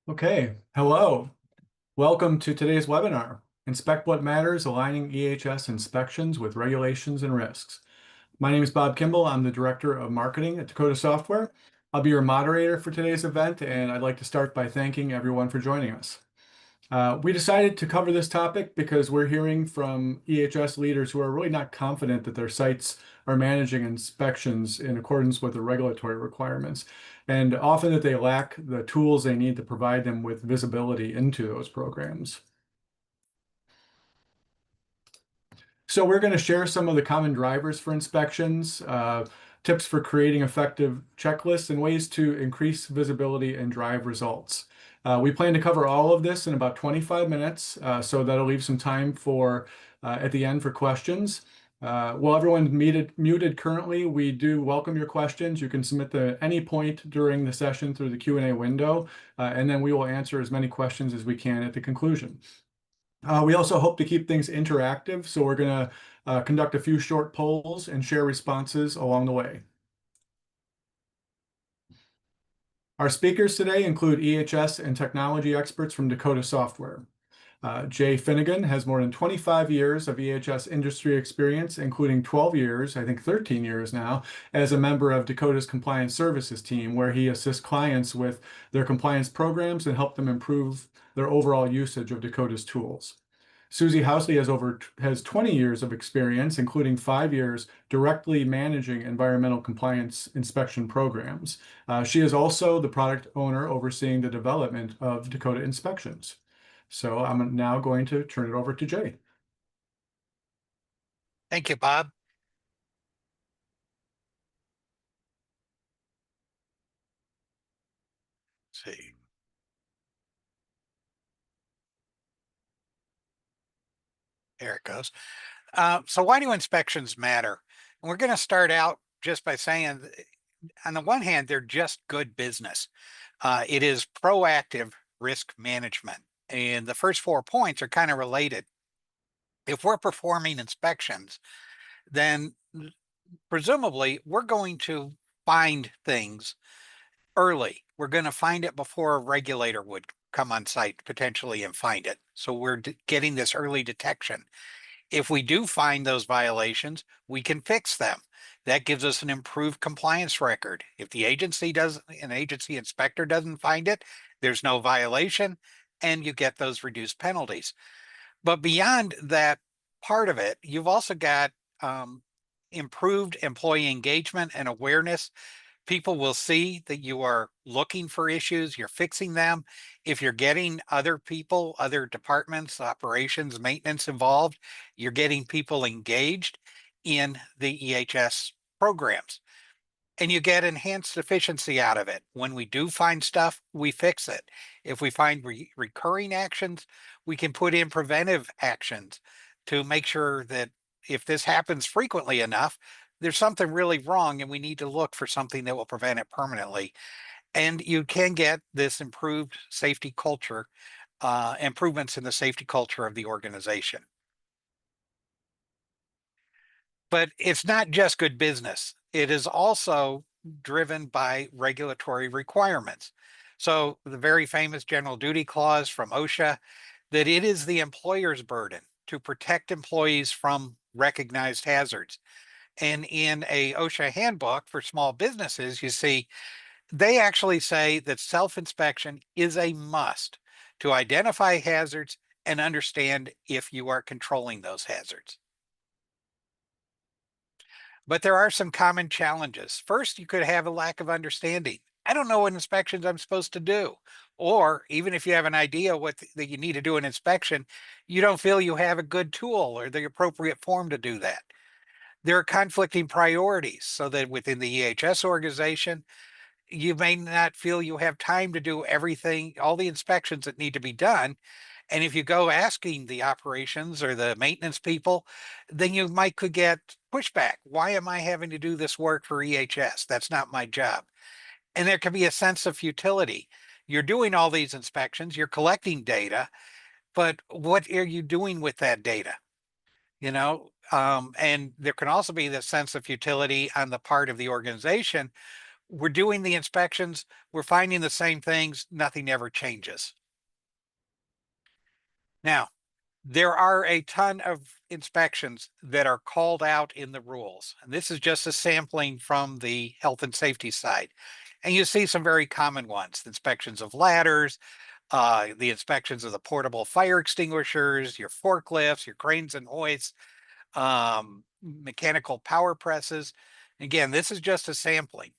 Okay, hello. Welcome to today's webinar, Inspect What Matters, Aligning EHS Inspections with Regulations and Risks. My name is Bob Kimball. I'm the Director of Marketing at Dakota Software. I'll be your moderator for today's event, and I'd like to start by thanking everyone for joining us. We decided to cover this topic because we're hearing from EHS leaders who are really not confident that their sites are managing inspections in accordance with the regulatory requirements, and often that they lack the tools they need to provide them with visibility into those programs. So we're going to share some of the common drivers for inspections, tips for creating effective checklists, and ways to increase visibility and drive results. We plan to cover all of this in about 25 minutes, so that'll leave some time for at the end for questions. While everyone's muted currently, we do welcome your questions. You can submit them at any point during the session through the Q&A window, and then we will answer as many questions as we can at the conclusion. We also hope to keep things interactive, so we're going to conduct a few short polls and share responses along the way. Our speakers today include EHS and technology experts from Dakota Software. Jay Finnegan has more than 25 years of EHS industry experience, including 12 years, I think 13 years now, as a member of Dakota's compliance services team, where he assists clients with their compliance programs and help them improve their overall usage of Dakota's tools. Susie Housley has 20 years of experience, including 5 years directly managing environmental compliance inspection programs. She is also the product owner overseeing the development of Dakota Inspections. So I'm now going to turn it over to Jay. Thank you, Bob. Let's see. There it goes. So why do inspections matter? And we're going to start out just by saying, on the one hand, they're just good business. It is proactive risk management. And the first 4 points are kind of related. If we're performing inspections, then presumably we're going to find things early. We're going to find it before a regulator would come on site potentially and find it. So we're getting this early detection. If we do find those violations, we can fix them. That gives us an improved compliance record. If the agency an agency inspector doesn't find it, there's no violation, and you get those reduced penalties. But beyond that part of it, you've also got improved employee engagement and awareness. People will see that you are looking for issues, you're fixing them. If you're getting other people, other departments, operations, maintenance involved, you're getting people engaged in the EHS programs. And you get enhanced efficiency out of it. When we do find stuff, we fix it. If we find recurring actions, we can put in preventive actions to make sure that if this happens frequently enough, there's something really wrong and we need to look for something that will prevent it permanently. And you can get this improved safety culture, improvements in the safety culture of the organization. But it's not just good business. It is also driven by regulatory requirements. So the very famous general duty clause from OSHA, that it is the employer's burden to protect employees from recognized hazards. And in a OSHA handbook for small businesses, you see, they actually say that self-inspection is a must to identify hazards and understand if you are controlling those hazards. But there are some common challenges. First, you could have a lack of understanding. I don't know what inspections I'm supposed to do. Or even if you have an idea that you need to do an inspection, you don't feel you have a good tool or the appropriate form to do that. There are conflicting priorities, so that within the EHS organization, you may not feel you have time to do everything, all the inspections that need to be done. And if you go asking the operations or the maintenance people, then you could get pushback. Why am I having to do this work for EHS? That's not my job. And there can be a sense of futility. You're doing all these inspections, you're collecting data, but what are you doing with that data? And there can also be this sense of futility on the part of the organization We're doing the inspections, we're finding the same things, nothing ever changes. Now, there are a ton of inspections that are called out in the rules. And this is just a sampling from the health and safety side. And you see some very common ones, the inspections of ladders, the inspections of the portable fire extinguishers, your forklifts, your cranes and hoists, mechanical power presses. Again, this is just a sampling.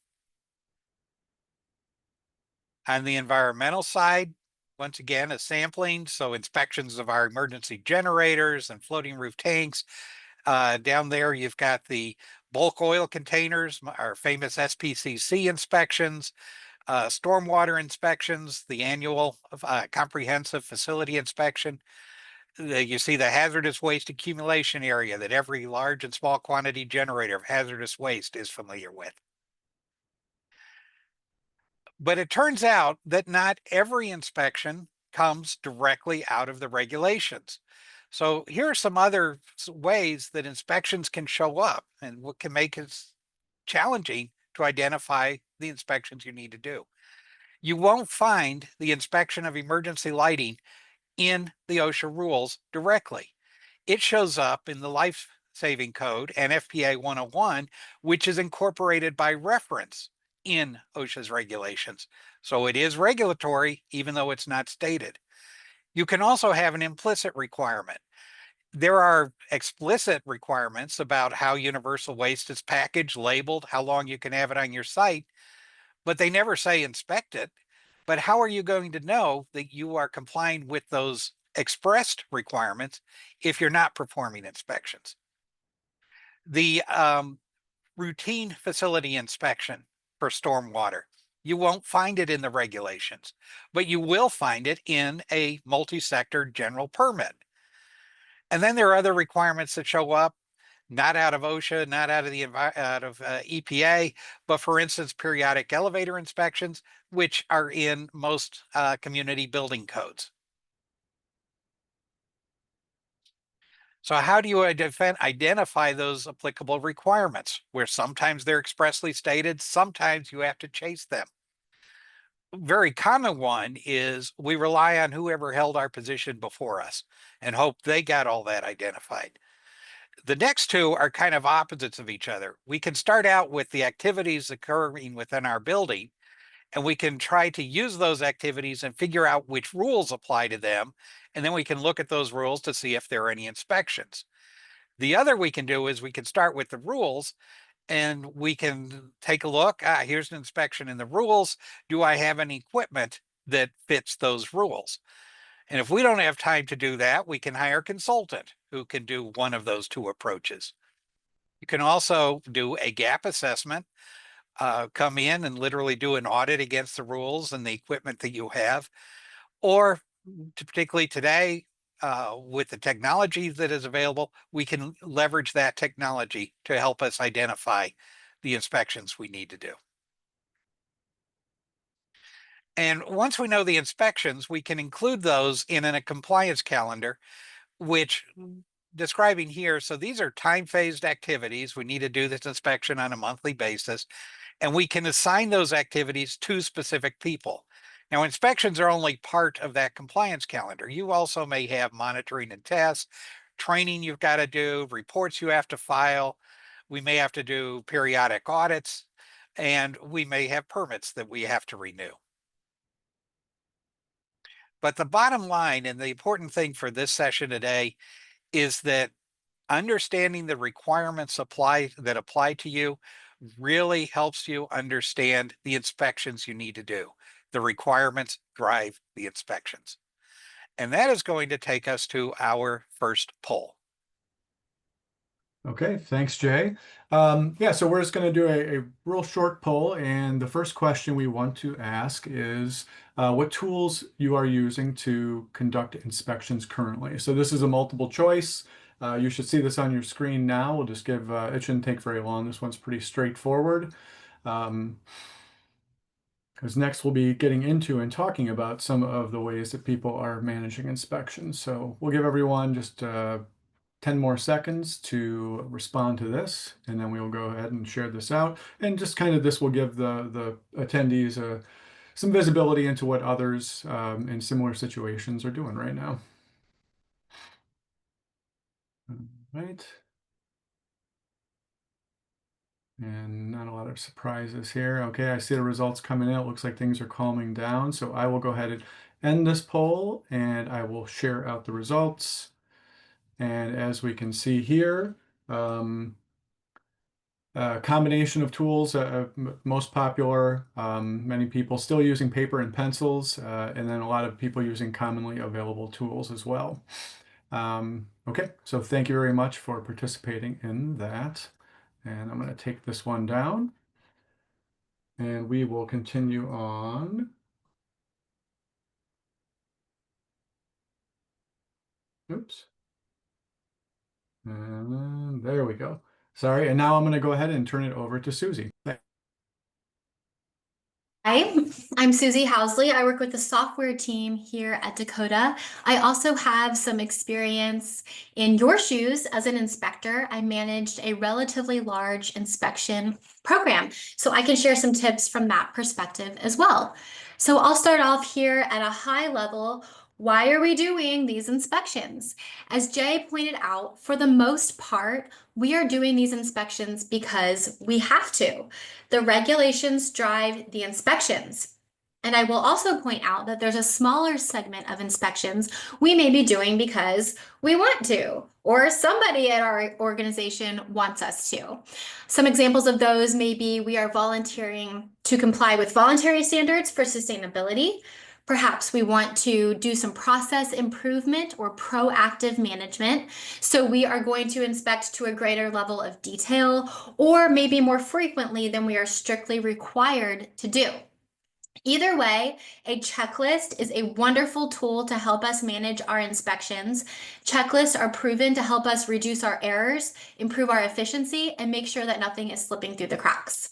On the environmental side, once again, a sampling. So inspections of our emergency generators and floating roof tanks. Down there, you've got the bulk oil containers, our famous SPCC inspections, stormwater inspections, the annual comprehensive facility inspection. You see the hazardous waste accumulation area that every large and small quantity generator of hazardous waste is familiar with. But it turns out that not every inspection comes directly out of the regulations. So here are some other ways that inspections can show up and what can make it challenging to identify the inspections you need to do. You won't find the inspection of emergency lighting in the OSHA rules directly. It shows up in the life saving code, NFPA 101, which is incorporated by reference in OSHA's regulations. So it is regulatory, even though it's not stated. You can also have an implicit requirement. There are explicit requirements about how universal waste is packaged, labeled, how long you can have it on your site, but they never say inspect it. But how are you going to know that you are complying with those expressed requirements if you're not performing inspections? The routine facility inspection for stormwater, you won't find it in the regulations, but you will find it in a multi-sector general permit. And then there are other requirements that show up, not out of OSHA, not out of the EPA, but for instance, periodic elevator inspections, which are in most community building codes. So how do you identify those applicable requirements where sometimes they're expressly stated, sometimes you have to chase them? Very common one is we rely on whoever held our position before us and hope they got all that identified. The next two are kind of opposites of each other. We can start out with the activities occurring within our building, and we can try to use those activities and figure out which rules apply to them. And then we can look at those rules to see if there are any inspections. The other we can do is we can start with the rules and we can take a look. Here's an inspection in the rules. Do I have any equipment that fits those rules? And if we don't have time to do that, we can hire a consultant who can do one of those two approaches. You can also do a gap assessment, come in and literally do an audit against the rules and the equipment that you have. Or particularly today, with the technology that is available, we can leverage that technology to help us identify the inspections we need to do. And once we know the inspections, we can include those in a compliance calendar, which describing here. So these are time-phased activities. We need to do this inspection on a monthly basis, and we can assign those activities to specific people. Now, inspections are only part of that compliance calendar. You also may have monitoring and tests, training you've got to do, reports you have to file. We may have to do periodic audits, and we may have permits that we have to renew. But the bottom line and the important thing for this session today is that understanding the requirements that apply to you really helps you understand the inspections you need to do. The requirements drive the inspections. And that is going to take us to our first poll. Okay, thanks, Jay. Yeah, so we're just going to do a real short poll, and the first question we want to ask is what tools you are using to conduct inspections currently. So this is a multiple choice. You should see this on your screen now. We'll just give, it shouldn't take very long. This one's pretty straightforward. Because next we'll be getting into and talking about some of the ways that people are managing inspections. So we'll give everyone just 10 more seconds to respond to this, and then we'll go ahead and share this out. And just kind of this will give the attendees some visibility into what others in similar situations are doing right now. All right. And not a lot of surprises here. Okay, I see the results coming in. It looks like things are calming down. So I will go ahead and end this poll and I will share out the results. And as we can see here, a combination of tools, most popular, many people still using paper and pencils, and then a lot of people using commonly available tools as well. Okay, so thank you very much for participating in that. And I'm going to take this one down. And we will continue on. Oops. And there we go. Sorry. And now I'm going to go ahead and turn it over to Susie. Hi, I'm Susie Housley. I work with the software team here at Dakota. I also have some experience in your shoes as an inspector. I managed a relatively large inspection program, so I can share some tips from that perspective as well. So I'll start off here at a high level. Why are we doing these inspections? As Jay pointed out, for the most part, we are doing these inspections because we have to. The regulations drive the inspections. And I will also point out that there's a smaller segment of inspections we may be doing because we want to, or somebody at our organization wants us to. Some examples of those may be we are volunteering to comply with voluntary standards for sustainability. Perhaps we want to do some process improvement or proactive management. So we are going to inspect to a greater level of detail, or maybe more frequently than we are strictly required to do. Either way, a checklist is a wonderful tool to help us manage our inspections. Checklists are proven to help us reduce our errors, improve our efficiency, and make sure that nothing is slipping through the cracks.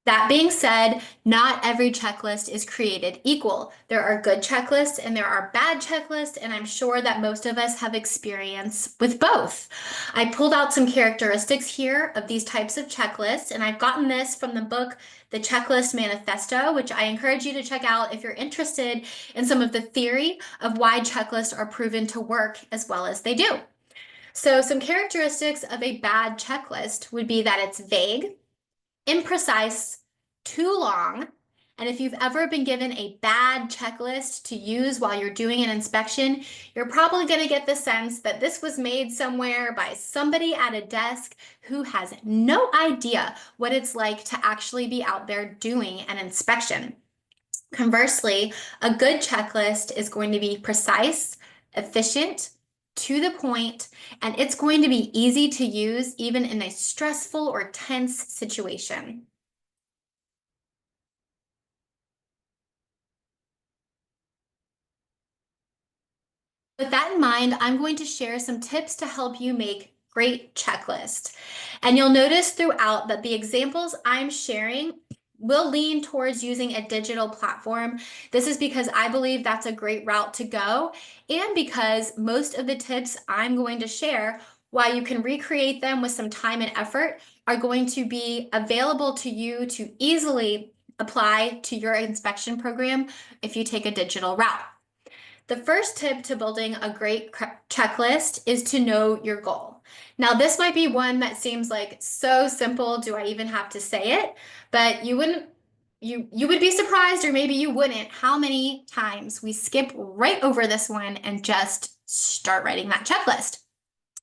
That being said, not every checklist is created equal. There are good checklists and there are bad checklists, and I'm sure that most of us have experience with both. I pulled out some characteristics here of these types of checklists, and I've gotten this from the book, The Checklist Manifesto, which I encourage you to check out if you're interested in some of the theory of why checklists are proven to work as well as they do. So some characteristics of a bad checklist would be that it's vague, imprecise, too long, and if you've ever been given a bad checklist to use while you're doing an inspection, you're probably going to get the sense that this was made somewhere by somebody at a desk who has no idea what it's like to actually be out there doing an inspection. Conversely, a good checklist is going to be precise, efficient, to the point, and it's going to be easy to use even in a stressful or tense situation. With that in mind, I'm going to share some tips to help you make great checklists. And you'll notice throughout that the examples I'm sharing will lean towards using a digital platform. This is because I believe that's a great route to go, and because most of the tips I'm going to share, while you can recreate them with some time and effort, are going to be available to you to easily apply to your inspection program if you take a digital route. The first tip to building a great checklist is to know your goal. Now, this might be one that seems like so simple, do I even have to say it? But you would be surprised, or maybe you wouldn't, how many times we skip right over this one and just start writing that checklist.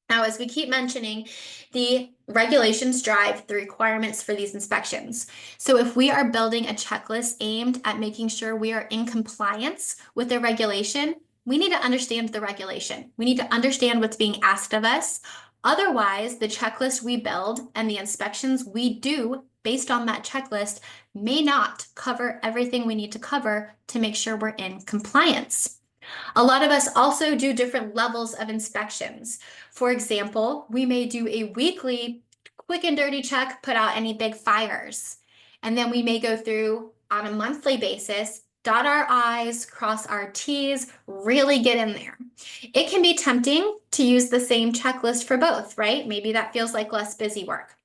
Now, as we keep mentioning, the regulations drive the requirements for these inspections. So if we are building a checklist aimed at making sure we are in compliance with the regulation, we need to understand the regulation. We need to understand what's being asked of us. Otherwise, the checklist we build and the inspections we do based on that checklist may not cover everything we need to cover to make sure we're in compliance. A lot of us also do different levels of inspections. For example, we may do a weekly quick and dirty check, put out any big fires. And then we may go through on a monthly basis, dot our I's, cross our T's, really get in there. It can be tempting to use the same checklist for both, right? Maybe that feels like less busy work.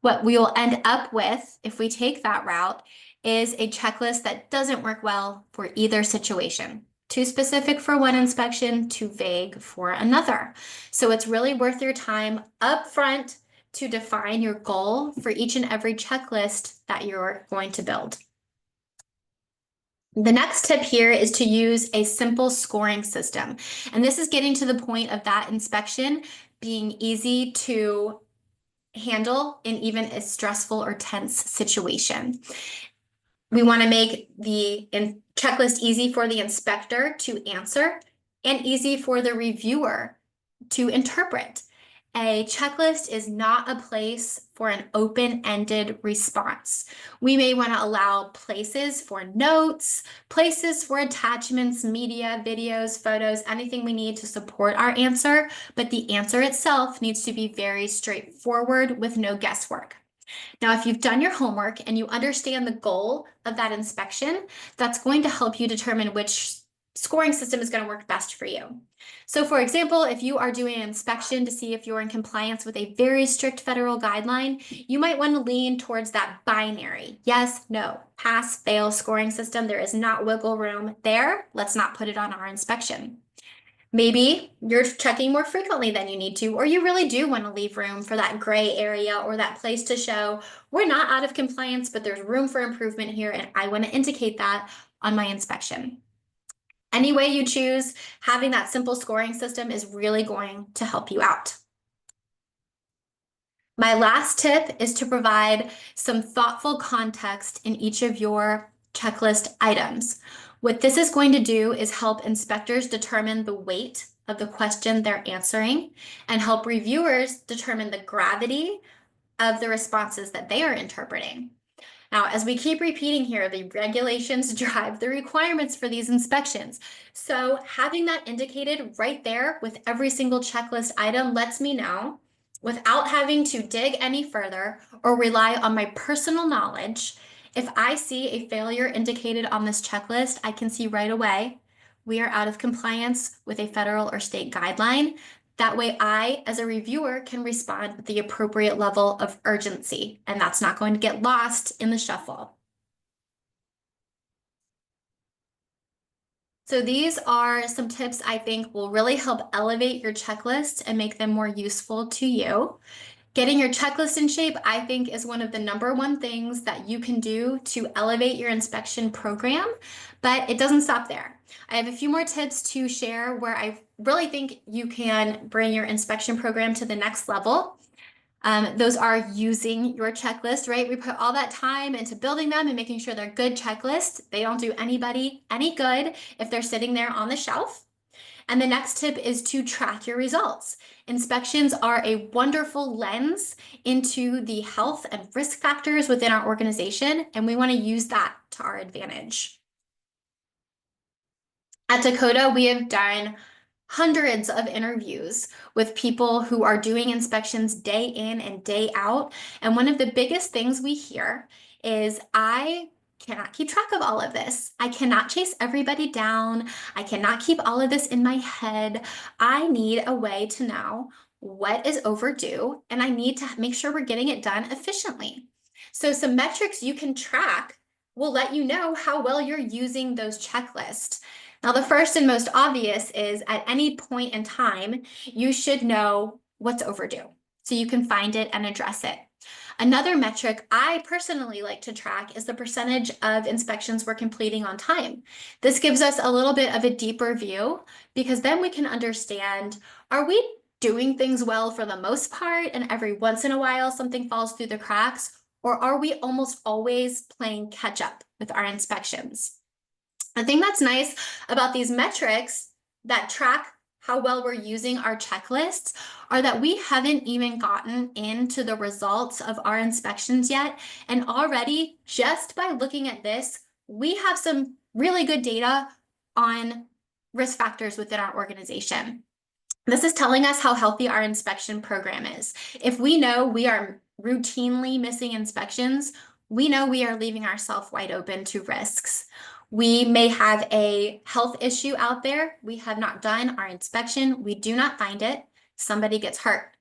What we will end up with, if we take that route, is a checklist that doesn't work well for either situation. Too specific for one inspection, too vague for another. So it's really worth your time up front to define your goal for each and every checklist that you're going to build. The next tip here is to use a simple scoring system. And this is getting to the point of that inspection being easy to handle in even a stressful or tense situation. We want to make the checklist easy for the inspector to answer and easy for the reviewer to interpret. A checklist is not a place for an open-ended response. We may want to allow places for notes, places for attachments, media, videos, photos, anything we need to support our answer, but the answer itself needs to be very straightforward with no guesswork. Now, if you've done your homework and you understand the goal of that inspection, that's going to help you determine which scoring system is going to work best for you. So for example, if you are doing an inspection to see if you're in compliance with a very strict federal guideline, you might want to lean towards that binary, yes, no, pass, fail scoring system. There is not wiggle room there. Let's not put it on our inspection. Maybe you're checking more frequently than you need to, or you really do want to leave room for that gray area or that place to show we're not out of compliance, but there's room for improvement here, and I want to indicate that on my inspection. Any way you choose, having that simple scoring system is really going to help you out. My last tip is to provide some thoughtful context in each of your checklist items. What this is going to do is help inspectors determine the weight of the question they're answering and help reviewers determine the gravity of the responses that they are interpreting. Now, as we keep repeating here, the regulations drive the requirements for these inspections. So having that indicated right there with every single checklist item lets me know, without having to dig any further or rely on my personal knowledge, if I see a failure indicated on this checklist, I can see right away we are out of compliance with a federal or state guideline. That way I, as a reviewer, can respond with the appropriate level of urgency, and that's not going to get lost in the shuffle. So these are some tips I think will really help elevate your checklist and make them more useful to you. Getting your checklist in shape, I think, is one of the #1 things that you can do to elevate your inspection program, but it doesn't stop there. I have a few more tips to share where I really think you can bring your inspection program to the next level. Those are using your checklist, right? We put all that time into building them and making sure they're good checklists. They don't do anybody any good if they're sitting there on the shelf. And the next tip is to track your results. Inspections are a wonderful lens into the health and risk factors within our organization, and we want to use that to our advantage. At Dakota, we have done hundreds of interviews with people who are doing inspections day in and day out. And one of the biggest things we hear is, I cannot keep track of all of this. I cannot chase everybody down. I cannot keep all of this in my head. I need a way to know what is overdue, and I need to make sure we're getting it done efficiently. So some metrics you can track will let you know how well you're using those checklists. Now, the first and most obvious is at any point in time, you should know what's overdue so you can find it and address it. Another metric I personally like to track is the percentage of inspections we're completing on time. This gives us a little bit of a deeper view, because then we can understand, are we doing things well for the most part and every once in a while something falls through the cracks, or are we almost always playing catch up with our inspections? The thing that's nice about these metrics that track how well we're using our checklists are that we haven't even gotten into the results of our inspections yet. And already, just by looking at this, we have some really good data on risk factors within our organization. This is telling us how healthy our inspection program is. If we know we are routinely missing inspections, we know we are leaving ourselves wide open to risks. We may have a health issue out there. We have not done our inspection. We do not find it. Somebody gets hurt.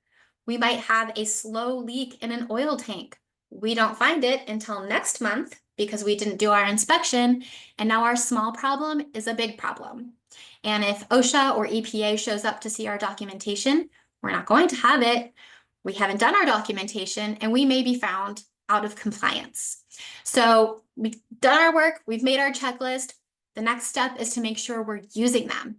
We might have a slow leak in an oil tank. We don't find it until next month because we didn't do our inspection. And now our small problem is a big problem. And if OSHA or EPA shows up to see our documentation, we're not going to have it. We haven't done our documentation and we may be found out of compliance. So we've done our work, we've made our checklist. The next step is to make sure we're using them.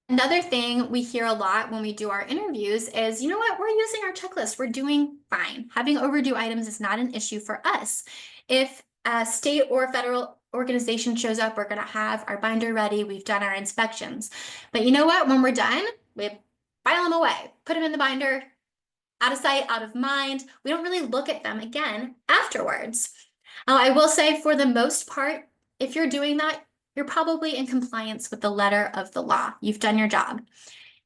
Another thing we hear a lot when we do our interviews is, you know what, we're using our checklist, we're doing fine. Having overdue items is not an issue for us. If a state or federal organization shows up, we're gonna have our binder ready, we've done our inspections. But you know what, when we're done, we file them away, put them in the binder, out of sight, out of mind. We don't really look at them again afterwards. I will say for the most part, if you're doing that, you're probably in compliance with the letter of the law. You've done your job.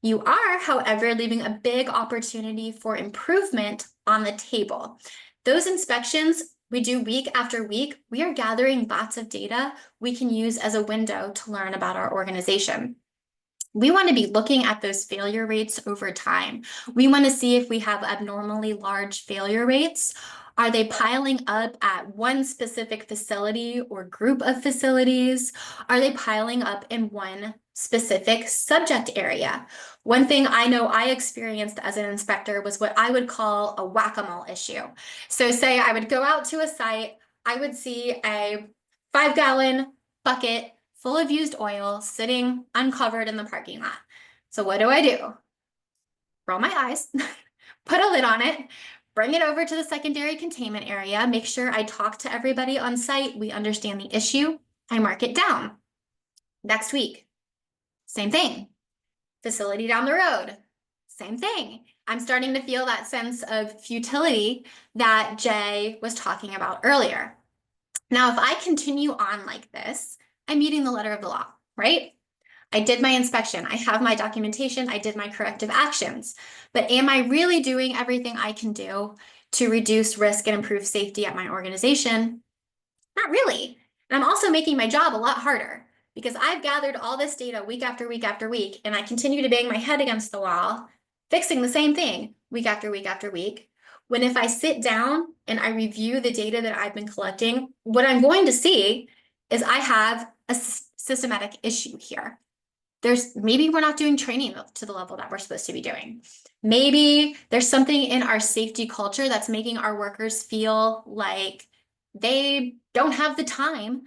You are, however, leaving a big opportunity for improvement on the table. Those inspections we do week after week, we are gathering lots of data we can use as a window to learn about our organization. We want to be looking at those failure rates over time. We want to see if we have abnormally large failure rates. Are they piling up at one specific facility or group of facilities? Are they piling up in one specific subject area? One thing I know I experienced as an inspector was what I would call a whack-a-mole issue. So say I would go out to a site, I would see a 5-gallon bucket full of used oil sitting uncovered in the parking lot. So what do? Roll my eyes, put a lid on it, bring it over to the secondary containment area, make sure I talk to everybody on site, we understand the issue, I mark it down. Next week, same thing. Facility down the road, same thing. I'm starting to feel that sense of futility that Jay was talking about earlier. Now, if I continue on like this, I'm meeting the letter of the law, right? I did my inspection, I have my documentation, I did my corrective actions, but am I really doing everything I can do to reduce risk and improve safety at my organization? Not really. And I'm also making my job a lot harder because I've gathered all this data week after week after week, and I continue to bang my head against the wall, fixing the same thing week after week after week. When if I sit down and I review the data that I've been collecting, what I'm going to see is I have a systematic issue here. Maybe we're not doing training to the level that we're supposed to be doing. Maybe there's something in our safety culture that's making our workers feel like they don't have the time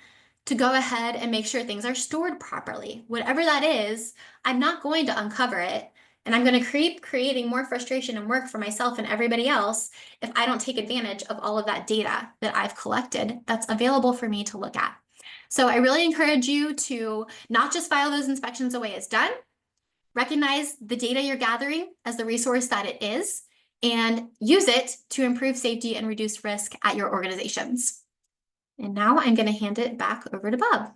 to go ahead and make sure things are stored properly. Whatever that is, I'm not going to uncover it. And I'm going to keep creating more frustration and work for myself and everybody else if I don't take advantage of all of that data that I've collected that's available for me to look at. So I really encourage you to not just file those inspections away as done, recognize the data you're gathering as the resource that it is, and use it to improve safety and reduce risk at your organizations. And now I'm going to hand it back over to Bob.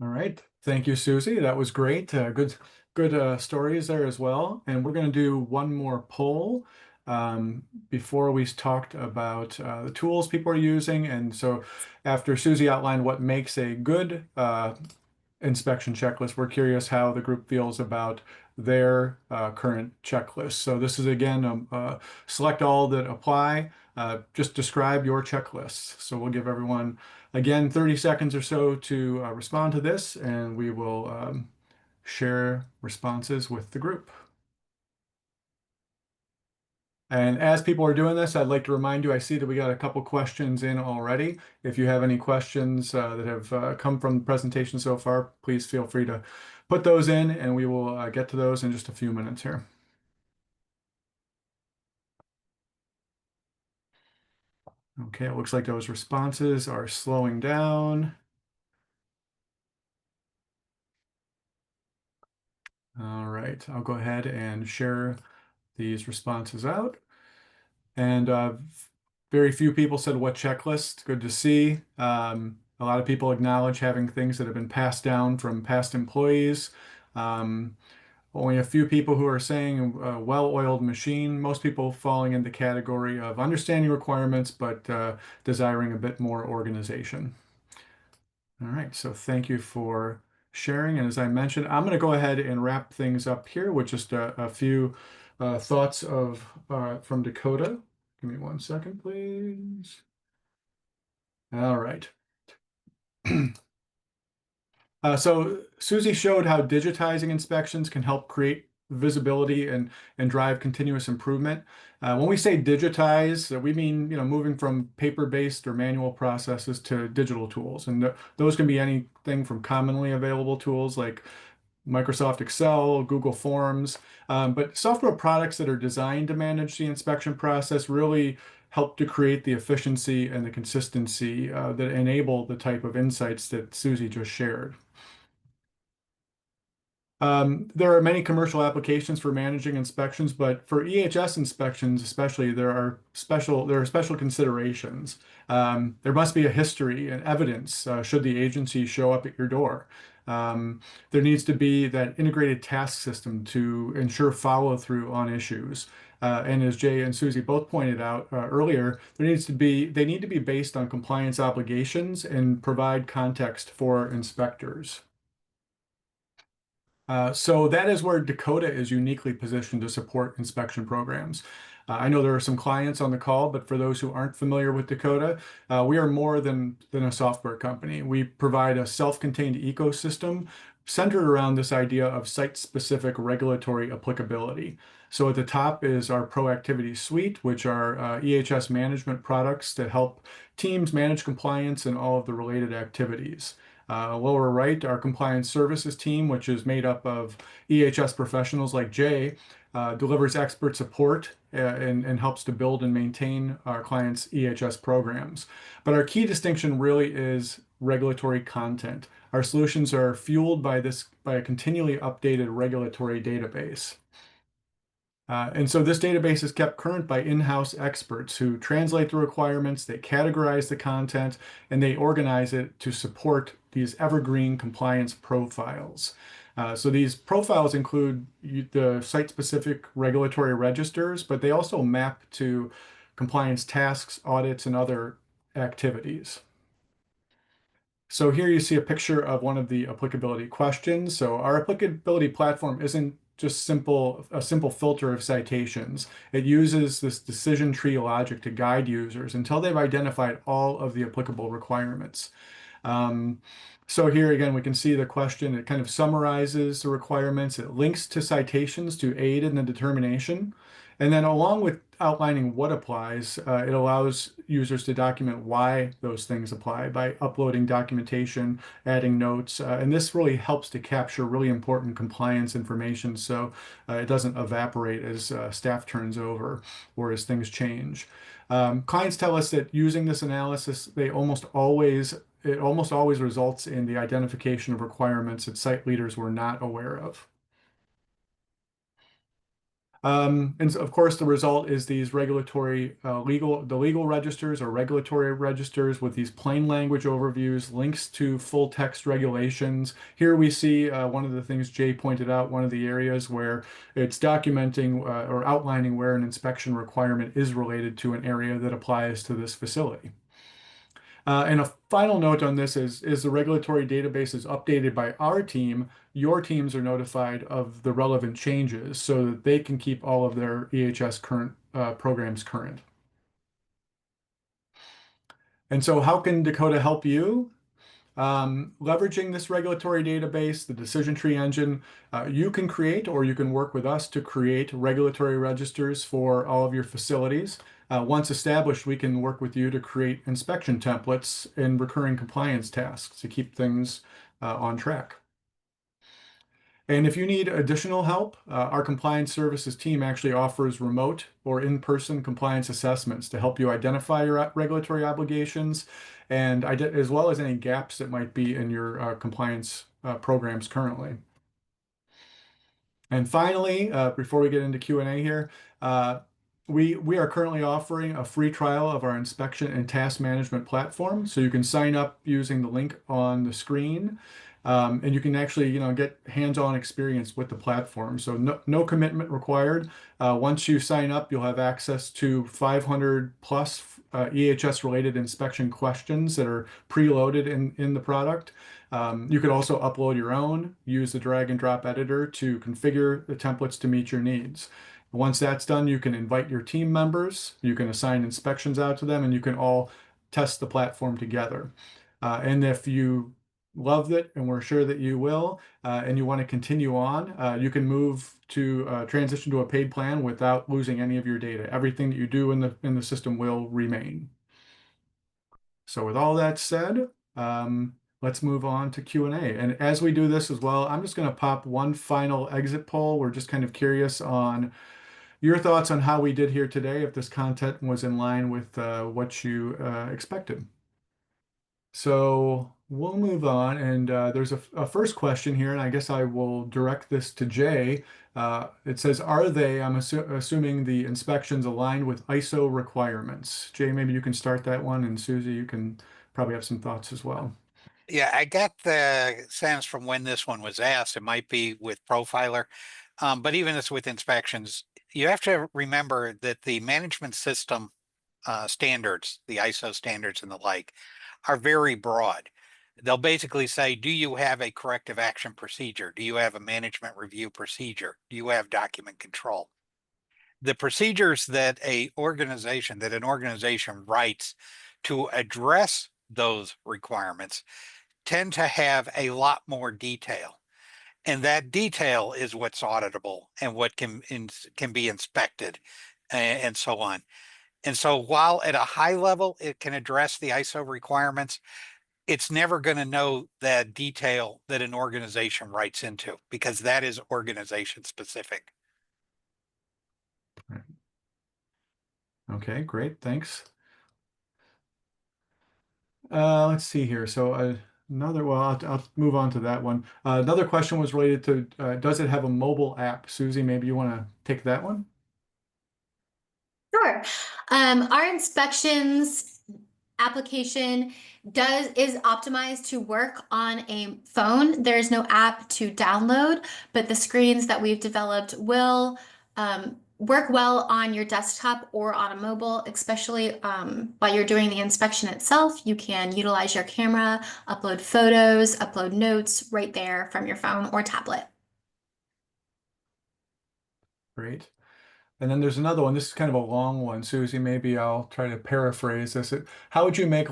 All right. Thank you, Susie. That was great. Good stories there as well. And we're going to do one more poll before we talked about the tools people are using. And so after Susie outlined what makes a good inspection checklist, we're curious how the group feels about their current checklist. So this is again, select all that apply. Just describe your checklist. So we'll give everyone, again, 30 seconds or so to respond to this, and we will share responses with the group. And as people are doing this, I'd like to remind you, I see that we got a couple questions in already. If you have any questions that have come from the presentation so far, please feel free to put those in, and we will get to those in just a few minutes here. Okay, it looks like those responses are slowing down. All right, I'll go ahead and share these responses out. And very few people said what checklist. Good to see. A lot of people acknowledge having things that have been passed down from past employees. Only a few people who are saying a well-oiled machine. Most people falling in the category of understanding requirements, but desiring a bit more organization. All right, so thank you for sharing. And as I mentioned, I'm going to go ahead and wrap things up here with just a few thoughts from Dakota. Give me 1 second, please. All right. So Susie showed how digitizing inspections can help create visibility and drive continuous improvement. When we say digitize, we mean moving from paper-based or manual processes to digital tools, and those can be anything from commonly available tools like Microsoft Excel, Google Forms, but software products that are designed to manage the inspection process really help to create the efficiency and the consistency that enable the type of insights that Susie just shared. There are many commercial applications for managing inspections, but for EHS inspections especially, there are special considerations. There must be a history and evidence should the agency show up at your door. There needs to be that integrated task system to ensure follow-through on issues. And as Jay and Susie both pointed out earlier, they need to be based on compliance obligations and provide context for inspectors. So that is where Dakota is uniquely positioned to support inspection programs. I know there are some clients on the call, but for those who aren't familiar with Dakota, we are more than a software company. We provide a self-contained ecosystem centered around this idea of site-specific regulatory applicability. So at the top is our Proactivity Suite, which are EHS management products that help teams manage compliance and all of the related activities. Lower right, our compliance services team, which is made up of EHS professionals like Jay, delivers expert support and helps to build and maintain our clients' EHS programs. But our key distinction really is regulatory content. Our solutions are fueled by a continually updated regulatory database. And so this database is kept current by in-house experts who translate the requirements, they categorize the content, and they organize it to support these evergreen compliance profiles. So these profiles include the site-specific regulatory registers, but they also map to compliance tasks, audits, and other activities. So here you see a picture of one of the applicability questions. So our applicability platform isn't just a simple filter of citations. It uses this decision tree logic to guide users until they've identified all of the applicable requirements. So here again, we can see the question. It kind of summarizes the requirements. It links to citations to aid in the determination. And then along with outlining what applies, it allows users to document why those things apply by uploading documentation, adding notes. And this really helps to capture really important compliance information so it doesn't evaporate as staff turns over or as things change. Clients tell us that using this analysis, it almost always results in the identification of requirements that site leaders were not aware of. And so of course, the result is these regulatory legal registers or regulatory registers with these plain language overviews, links to full text regulations. Here we see one of the things Jay pointed out, one of the areas where it's documenting or outlining where an inspection requirement is related to an area that applies to this facility. And a final note on this is the regulatory database is updated by our team. Your teams are notified of the relevant changes so that they can keep all of their EHS programs current. And so how can Dakota help you? Leveraging this regulatory database, the decision tree engine, you can create or you can work with us to create regulatory registers for all of your facilities. Once established, we can work with you to create inspection templates and recurring compliance tasks to keep things on track. And if you need additional help, our compliance services team actually offers remote or in-person compliance assessments to help you identify your regulatory obligations and as well as any gaps that might be in your compliance programs currently. And finally, before we get into Q&A here, we are currently offering a free trial of our inspection and task management platform. So you can sign up using the link on the screen. And you can actually, get hands-on experience with the platform. So no commitment required. Once you sign up, you'll have access to 500 plus EHS related inspection questions that are preloaded in the product. You could also upload your own, use the drag and drop editor to configure the templates to meet your needs. Once that's done, you can invite your team members, you can assign inspections out to them, and you can all test the platform together. And if you loved it, and we're sure that you will, and you want to continue on, you can move to transition to a paid plan without losing any of your data. Everything that you do in the system will remain. So with all that said, let's move on to Q&A. And as we do this as well, I'm just going to pop one final exit poll. We're just kind of curious on your thoughts on how we did here today, if this content was in line with what you expected. So we'll move on, and there's a first question here, and I guess I will direct this to Jay. It says, are they, I'm assuming the inspections aligned with ISO requirements? Jay, maybe you can start that one, and Susie, you can probably have some thoughts as well. Yeah, I got the sense from when this one was asked, it might be with Profiler, but even as with inspections, you have to remember that the management system standards, the ISO standards and the like, are very broad. They'll basically say, do you have a corrective action procedure? Do you have a management review procedure? Do you have document control? The procedures that an organization writes to address those requirements tend to have a lot more detail. And that detail is what's auditable and what can be inspected and so on. And so while at a high level, it can address the ISO requirements, it's never going to know the detail that an organization writes into, because that is organization specific. Okay, great, thanks. Let's see here. So well, I'll move on to that one. Another question was related to, does it have a mobile app? Susie, maybe you want to take that one? Sure. Our inspections application is optimized to work on a phone. There's no app to download, but the screens that we've developed will work well on your desktop or on a mobile, especially while you're doing the inspection itself. You can utilize your camera, upload photos, upload notes right there from your phone or tablet. Great. And then there's another one. This is kind of a long one. Susie, maybe I'll try to paraphrase this. How would you make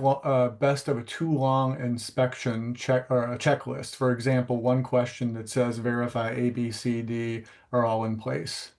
best of a too long inspection check or a checklist? For example, one question that says verify A, B, C, D are all in place.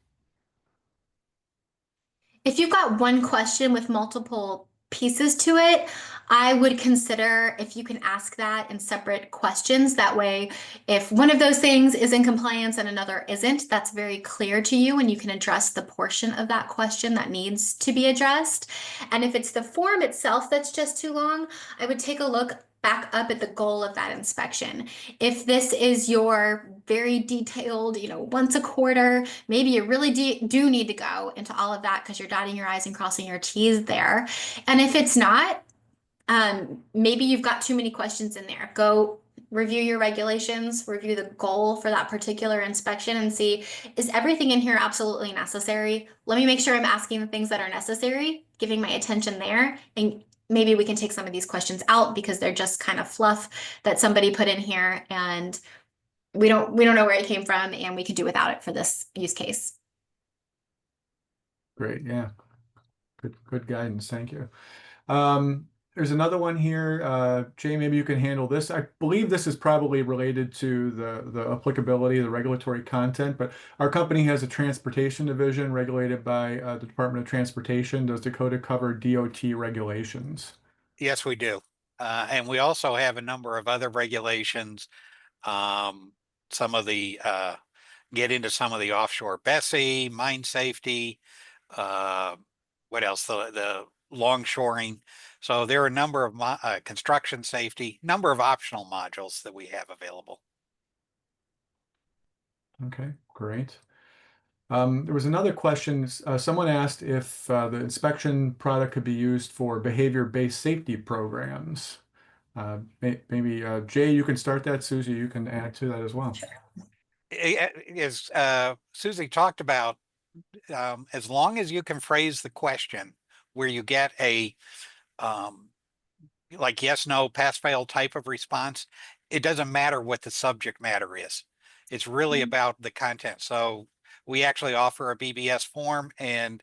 If you've got one question with multiple pieces to it, I would consider if you can ask that in separate questions. That way, if one of those things is in compliance and another isn't, that's very clear to you and you can address the portion of that question that needs to be addressed. And if it's the form itself that's just too long, I would take a look back up at the goal of that inspection. If this is your very detailed, once a quarter, maybe you really do need to go into all of that because you're dotting your I's and crossing your T's there. And if it's not, maybe you've got too many questions in there. Go review your regulations, review the goal for that particular inspection and see, is everything in here absolutely necessary? Let me make sure I'm asking the things that are necessary, giving my attention there, and maybe we can take some of these questions out because they're just kind of fluff that somebody put in here and we don't know where it came from and we could do without it for this use case. Great, yeah. Good guidance, thank you. There's another one here. Jay, maybe you can handle this. I believe this is probably related to the applicability of the regulatory content, but our company has a transportation division regulated by the Department of Transportation. Does Dakota cover DOT regulations? Yes, we do. And we also have a number of other regulations. Some of the get into some of the offshore BSEE, mine safety, what else? The longshoring. So there are a number of construction safety, number of optional modules that we have available. Okay, great. There was another question. Someone asked if the inspection product could be used for behavior-based safety programs. Maybe Jay, you can start that. Susie, you can add to that as well. As Susie talked about, as long as you can phrase the question where you get a like yes, no, pass, fail type of response, it doesn't matter what the subject matter is. It's really about the content. So we actually offer a BBS form, and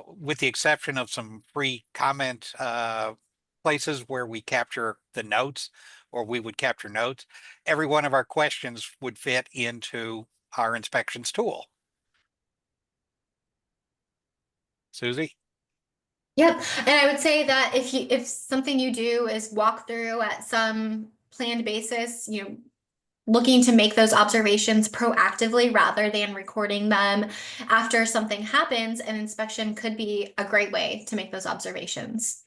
with the exception of some free comment places where we capture the notes, or we would capture notes, every one of our questions would fit into our inspections tool. Susie? Yep. And I would say that if something you do is walk through at some planned basis, looking to make those observations proactively rather than recording them after something happens, an inspection could be a great way to make those observations.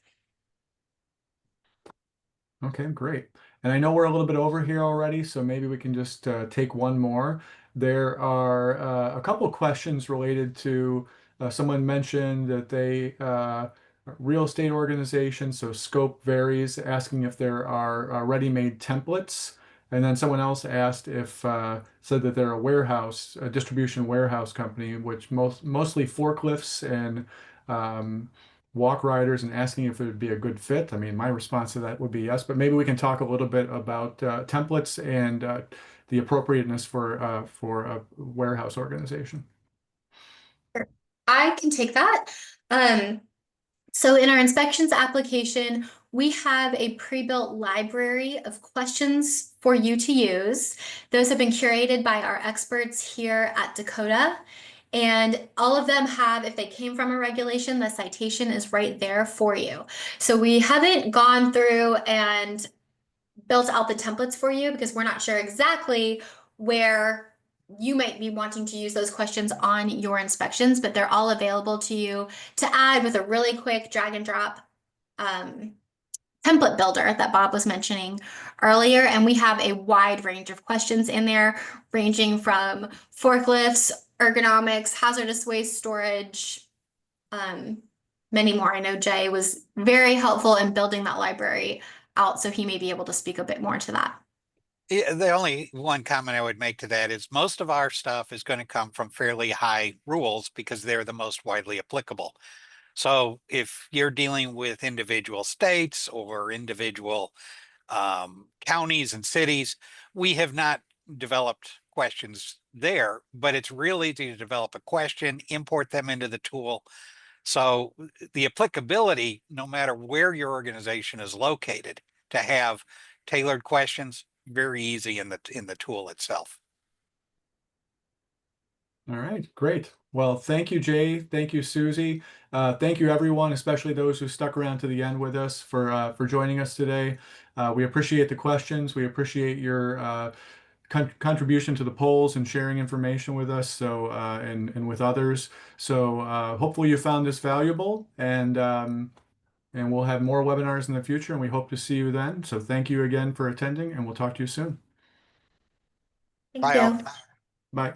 Okay, great. And I know we're a little bit over here already, so maybe we can just take one more. There are a couple of questions related to someone mentioned that they real estate organization, so scope varies, asking if there are ready-made templates. And then someone else asked if said that they're a warehouse, a distribution warehouse company, which mostly forklifts and walk riders, and asking if it would be a good fit. I mean, my response to that would be yes, but maybe we can talk a little bit about templates and the appropriateness for a warehouse organization. Sure. I can take that. So in our inspections application, we have a pre-built library of questions for you to use. Those have been curated by our experts here at Dakota. And all of them have, if they came from a regulation, the citation is right there for you. So we haven't gone through and built out the templates for you because we're not sure exactly where you might be wanting to use those questions on your inspections, but they're all available to you to add with a really quick drag and drop template builder that Bob was mentioning earlier. And we have a wide range of questions in there, ranging from forklifts, ergonomics, hazardous waste storage, many more. I know Jay was very helpful in building that library out, so he may be able to speak a bit more to that. Yeah, the only one comment I would make to that is most of our stuff is going to come from fairly high rules because they're the most widely applicable. So if you're dealing with individual states or individual counties and cities, we have not developed questions there, but it's really easy to develop a question, import them into the tool. So the applicability, no matter where your organization is located, to have tailored questions, very easy in the tool itself. All right, great. Well, thank you, Jay. Thank you, Susie. Thank you, everyone, especially those who stuck around to the end with us for joining us today. We appreciate the questions. We appreciate your contribution to the polls and sharing information with us, so and with others. So hopefully you found this valuable, and we'll have more webinars in the future, and we hope to see you then. So thank you again for attending, and we'll talk to you soon. Thank Bye all. you. Bye.